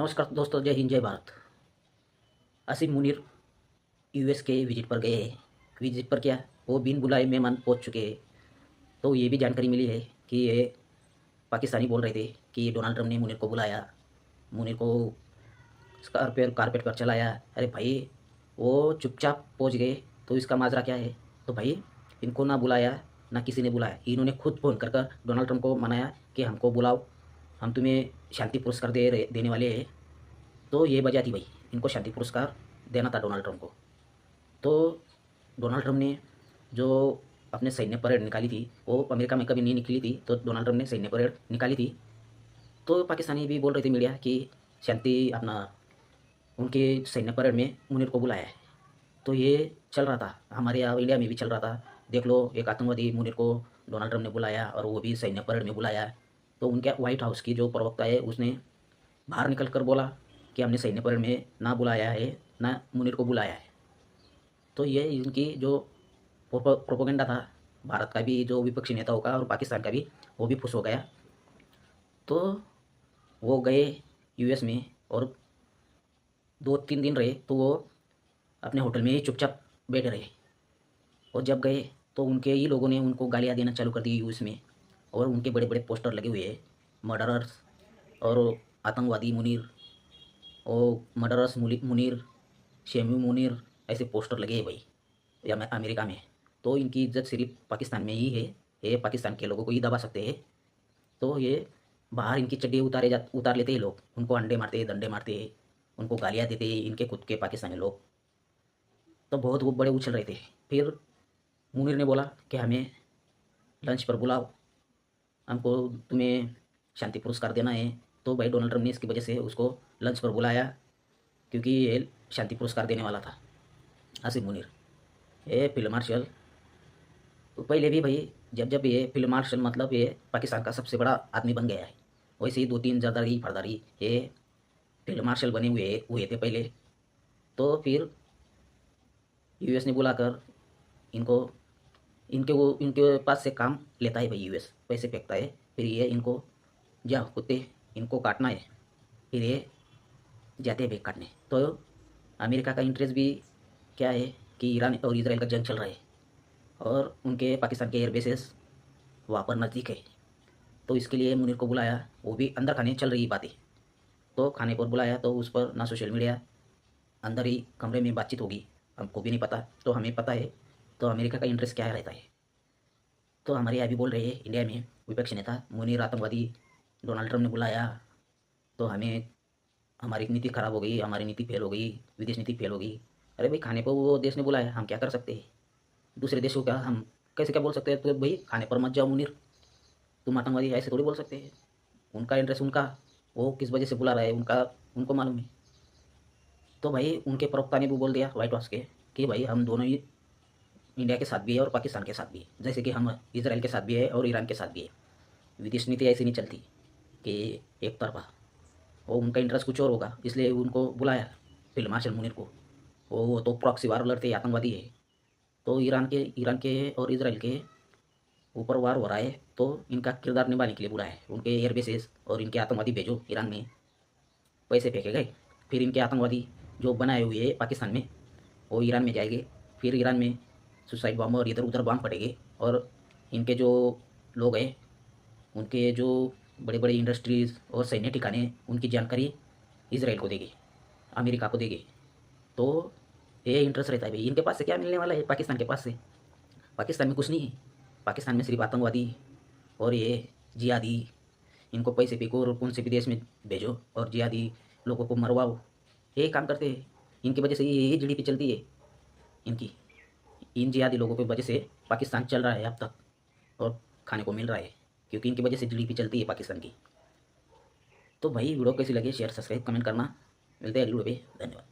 नमस्कार दोस्तों, जय हिंद जय भारत। आसिम मुनीर यूएस के विजिट पर गए हैं। विजिट पर क्या, वो बिन बुलाए मेहमान पहुंच चुके हैं। तो ये भी जानकारी मिली है कि ये पाकिस्तानी बोल रहे थे कि डोनाल्ड ट्रंप ने मुनीर को बुलाया, मुनीर को कारपेट पर चलाया। अरे भाई, वो चुपचाप पहुंच गए, तो इसका माजरा क्या है? तो भाई, इनको ना बुलाया, ना किसी ने बुलाया। इन्होंने खुद फ़ोन कर कर डोनाल्ड ट्रंप को मनाया कि हमको बुलाओ, हम तुम्हें शांति पुरस्कार देने वाले हैं। तो ये वजह थी भाई, इनको शांति पुरस्कार देना था डोनाल्ड ट्रंप को। तो डोनाल्ड ट्रंप ने जो अपने सैन्य परेड निकाली थी, वो अमेरिका में कभी नहीं निकली थी, तो डोनाल्ड ट्रंप ने सैन्य परेड निकाली थी। तो पाकिस्तानी भी बोल रहे थे मीडिया कि शांति अपना उनके सैन्य परेड में मुनीर को बुलाया है। तो ये चल रहा था, हमारे यहाँ इंडिया में भी चल रहा था। देख लो, एक आतंकवादी मुनीर को डोनाल्ड ट्रंप ने बुलाया, और वो भी सैन्य परेड में बुलाया। तो उनके व्हाइट हाउस की जो प्रवक्ता है, उसने बाहर निकल कर बोला कि हमने सैन्य परेड में ना बुलाया है, ना मुनीर को बुलाया है। तो ये इनकी जो प्रोपोगंडा था, भारत का भी जो विपक्षी नेताओं का और पाकिस्तान का भी, वो भी खुश हो गया। तो वो गए यूएस में, और 2-3 दिन रहे, तो वो अपने होटल में ही चुपचाप बैठे रहे। और जब गए तो उनके ही लोगों ने उनको गालियाँ देना चालू कर दी यूएस में, और उनके बड़े बड़े पोस्टर लगे हुए हैं, मर्डरर्स और आतंकवादी मुनीर, और मर्डरर्स मुनीर, शेमी मुनीर, ऐसे पोस्टर लगे हैं भाई या अमेरिका में। तो इनकी इज्जत सिर्फ पाकिस्तान में ही है, ये पाकिस्तान के लोगों को ही दबा सकते हैं। तो ये बाहर इनकी चड्डी उतार लेते हैं लोग, उनको अंडे मारते हैं, डंडे मारते हैं, उनको गालियाँ देते हैं इनके खुद के पाकिस्तानी लोग। तो बहुत वो बड़े उछल रहे थे। फिर मुनीर ने बोला कि हमें लंच पर बुलाओ, हमको तुम्हें शांति पुरस्कार देना है। तो भाई, डोनाल्ड ट्रंप ने इसकी वजह से उसको लंच पर बुलाया, क्योंकि ये शांति पुरस्कार देने वाला था आसिम मुनीर, ये फील्ड मार्शल। तो पहले भी भाई, जब जब ये फील्ड मार्शल, मतलब ये पाकिस्तान का सबसे बड़ा आदमी बन गया है, वैसे ही 2-3 जरदारी फरदारी ये फील्ड मार्शल बने हुए थे पहले। तो फिर यूएस ने बुलाकर इनको, इनके पास से काम लेता है भाई, यूएस पैसे फेंकता है। फिर ये इनको, जा कुत्ते, इनको काटना है, फिर ये जाते हैं भाई काटने। तो अमेरिका का इंटरेस्ट भी क्या है कि ईरान और इसराइल का जंग चल रहा है, और उनके पाकिस्तान के एयरबेसेस वहाँ पर नज़दीक है। तो इसके लिए मुनीर को बुलाया, वो भी अंदर खाने चल रही बातें। तो खाने पर बुलाया, तो उस पर ना सोशल मीडिया, अंदर ही कमरे में बातचीत होगी, हमको भी नहीं पता, तो हमें पता है। तो अमेरिका का इंटरेस्ट क्या रहता है। तो हमारे यहाँ भी बोल रहे हैं इंडिया में विपक्षी नेता, मुनीर आतंकवादी, डोनाल्ड ट्रंप ने बुलाया, तो हमें, हमारी नीति खराब हो गई, हमारी नीति फेल हो गई, विदेश नीति फेल हो गई। अरे भाई, खाने पर वो देश ने बुलाया, हम क्या कर सकते हैं? दूसरे देशों का हम कैसे क्या बोल सकते हैं? तो भाई, खाने पर मत जाओ मुनीर, तुम आतंकवादी, ऐसे थोड़ी बोल सकते हैं। उनका इंटरेस्ट, उनका, वो किस वजह से बुला रहा है उनका, उनको मालूम है। तो भाई, उनके प्रवक्ता ने भी बोल दिया व्हाइट हाउस के कि भाई, हम दोनों ही इंडिया के साथ भी है और पाकिस्तान के साथ भी है, जैसे कि हम इसराइल के साथ भी है और ईरान के साथ भी है। विदेश नीति ऐसी नहीं चलती कि एक तरफा, वो उनका इंटरेस्ट कुछ और होगा, इसलिए उनको बुलाया फील्ड मार्शल मुनीर को। वो तो प्रॉक्सी वार लड़ते हैं, आतंकवादी है। तो ईरान के और इसराइल के ऊपर वार हो रहा है, तो इनका किरदार निभाने के लिए बुलाया है। उनके एयरबेसेस और इनके आतंकवादी भेजो ईरान में, पैसे फेंके गए। फिर इनके आतंकवादी जो बनाए हुए हैं पाकिस्तान में, वो ईरान में जाएंगे। फिर ईरान में सुसाइड बम और इधर उधर बम फटेंगे, और इनके जो लोग हैं, उनके जो बड़े बड़े इंडस्ट्रीज़ और सैन्य ठिकाने, उनकी जानकारी इसराइल को देंगे, अमेरिका को देंगे। तो ये इंटरेस्ट रहता है भाई। इनके पास से क्या मिलने वाला है पाकिस्तान के पास से? पाकिस्तान में कुछ नहीं है। पाकिस्तान में सिर्फ आतंकवादी और ये जिहादी, इनको पैसे फेंको और कौन से भी देश में भेजो और जिहादी लोगों को मरवाओ, ये काम करते हैं। इनकी वजह से ये जीडीपी चलती है इनकी। इन जिहादी लोगों की वजह से पाकिस्तान चल रहा है अब तक, और खाने को मिल रहा है, क्योंकि इनकी वजह से जीडीपी चलती है पाकिस्तान की। तो भाई, वीडियो कैसी लगी, शेयर सब्सक्राइब कमेंट करना। मिलते हैं अगली वीडियो पे, धन्यवाद।